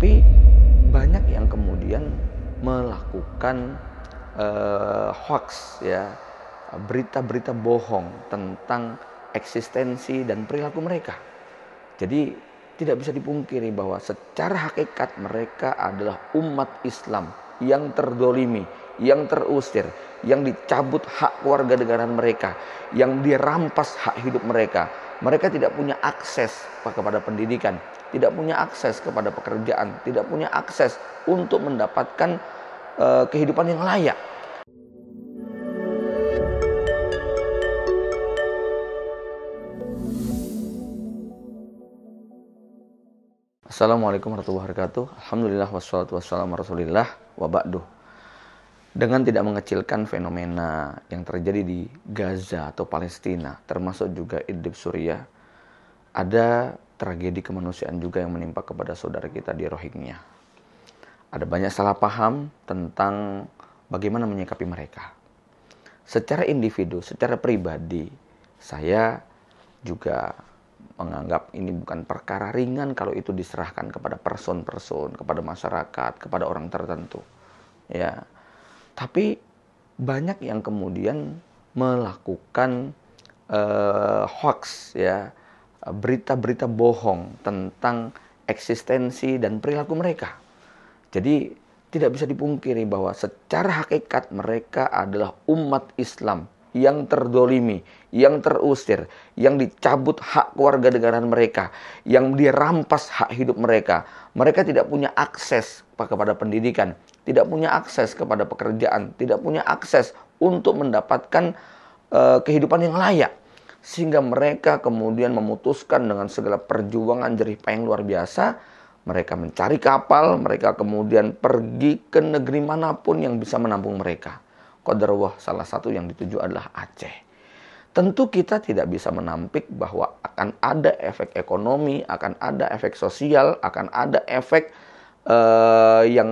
Tapi banyak yang kemudian melakukan hoax, ya, berita-berita bohong tentang eksistensi dan perilaku mereka. Jadi tidak bisa dipungkiri bahwa secara hakikat mereka adalah umat Islam yang terdolimi, yang terusir, yang dicabut hak keluarga negaraan mereka, yang dirampas hak hidup mereka. Mereka tidak punya akses kepada pendidikan, tidak punya akses kepada pekerjaan, tidak punya akses untuk mendapatkan kehidupan yang layak. Assalamualaikum warahmatullahi wabarakatuh. Alhamdulillah wassalatu wassalamu rasulillah wa ba'du. Dengan tidak mengecilkan fenomena yang terjadi di Gaza atau Palestina, termasuk juga Idlib Suriah, ada tragedi kemanusiaan juga yang menimpa kepada saudara kita di Rohingya. Ada banyak salah paham tentang bagaimana menyikapi mereka. Secara individu, secara pribadi, saya juga menganggap ini bukan perkara ringan kalau itu diserahkan kepada person-person, kepada masyarakat, kepada orang tertentu. Ya. Tapi banyak yang kemudian melakukan hoax, ya, berita-berita bohong tentang eksistensi dan perilaku mereka. Jadi tidak bisa dipungkiri bahwa secara hakikat mereka adalah umat Islam yang terdolimi, yang terusir, yang dicabut hak keluarga negaraan mereka, yang dirampas hak hidup mereka. Mereka tidak punya akses kepada pendidikan, tidak punya akses kepada pekerjaan, tidak punya akses untuk mendapatkan kehidupan yang layak. Sehingga mereka kemudian memutuskan dengan segala perjuangan jerih payah yang luar biasa, mereka mencari kapal, mereka kemudian pergi ke negeri manapun yang bisa menampung mereka. Qadarullah, salah satu yang dituju adalah Aceh. Tentu kita tidak bisa menampik bahwa akan ada efek ekonomi, akan ada efek sosial, akan ada efek yang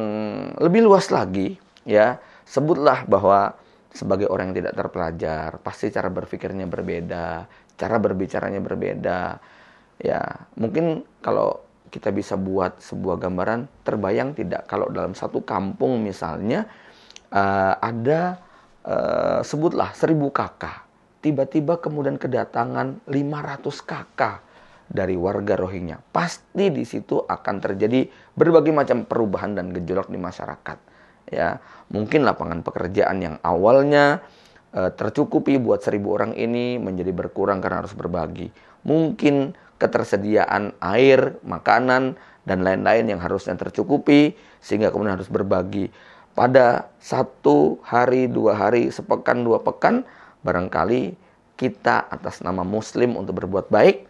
lebih luas lagi, ya. Sebutlah bahwa sebagai orang yang tidak terpelajar, pasti cara berpikirnya berbeda, cara berbicaranya berbeda. Ya, mungkin kalau kita bisa buat sebuah gambaran, terbayang tidak kalau dalam satu kampung misalnya ada sebutlah 1000 kakak, tiba-tiba kemudian kedatangan 500 kakak dari warga Rohingya. Pasti di situ akan terjadi berbagai macam perubahan dan gejolak di masyarakat. Ya, mungkin lapangan pekerjaan yang awalnya tercukupi buat 1000 orang ini menjadi berkurang karena harus berbagi. Mungkin ketersediaan air, makanan, dan lain-lain yang harusnya tercukupi sehingga kemudian harus berbagi. Pada 1 hari, 2 hari, sepekan, 2 pekan, barangkali kita atas nama Muslim untuk berbuat baik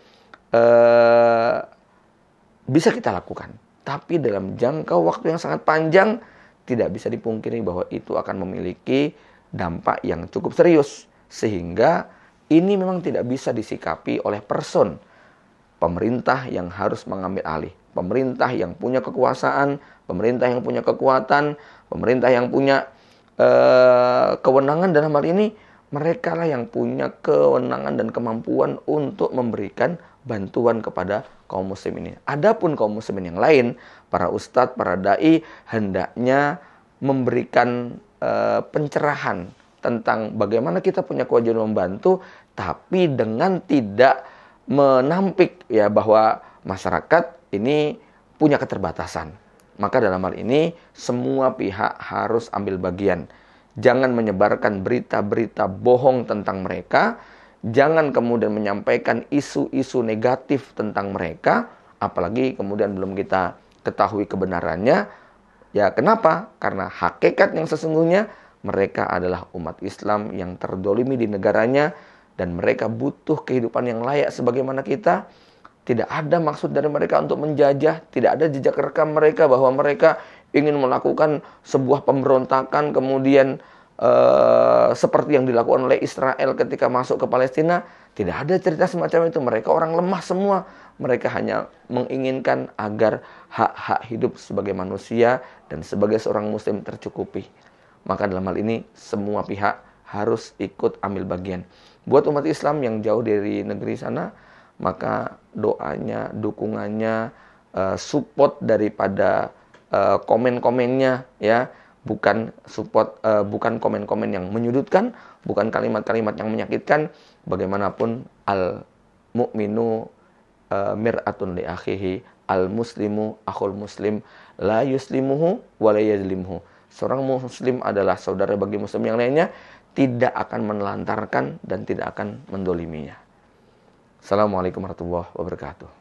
bisa kita lakukan. Tapi dalam jangka waktu yang sangat panjang, tidak bisa dipungkiri bahwa itu akan memiliki dampak yang cukup serius. Sehingga ini memang tidak bisa disikapi oleh person. Pemerintah yang harus mengambil alih. Pemerintah yang punya kekuasaan, pemerintah yang punya kekuatan, pemerintah yang punya kewenangan dalam hal ini, mereka lah yang punya kewenangan dan kemampuan untuk memberikan bantuan kepada kaum muslimin ini. Adapun kaum muslimin yang lain, para ustadz, para dai, hendaknya memberikan pencerahan tentang bagaimana kita punya kewajiban membantu, tapi dengan tidak menampik, ya, bahwa masyarakat ini punya keterbatasan. Maka dalam hal ini semua pihak harus ambil bagian. Jangan menyebarkan berita-berita bohong tentang mereka. Jangan kemudian menyampaikan isu-isu negatif tentang mereka. Apalagi kemudian belum kita ketahui kebenarannya. Ya, kenapa? Karena hakikat yang sesungguhnya mereka adalah umat Islam yang terdolimi di negaranya. Dan mereka butuh kehidupan yang layak sebagaimana kita. Tidak ada maksud dari mereka untuk menjajah. Tidak ada jejak rekam mereka bahwa mereka ingin melakukan sebuah pemberontakan. Kemudian seperti yang dilakukan oleh Israel ketika masuk ke Palestina. Tidak ada cerita semacam itu. Mereka orang lemah semua. Mereka hanya menginginkan agar hak-hak hidup sebagai manusia dan sebagai seorang muslim tercukupi. Maka dalam hal ini semua pihak harus ikut ambil bagian. Buat umat Islam yang jauh dari negeri sana, maka doanya, dukungannya, support daripada komen-komennya, ya, bukan support, bukan komen-komen yang menyudutkan, bukan kalimat-kalimat yang menyakitkan. Bagaimanapun al mu'minu mir'atun li akhihi, al muslimu akhul muslim, la yuslimuhu wa la yazlimuhu. Seorang muslim adalah saudara bagi muslim yang lainnya, tidak akan menelantarkan dan tidak akan mendoliminya. Assalamualaikum warahmatullahi wabarakatuh.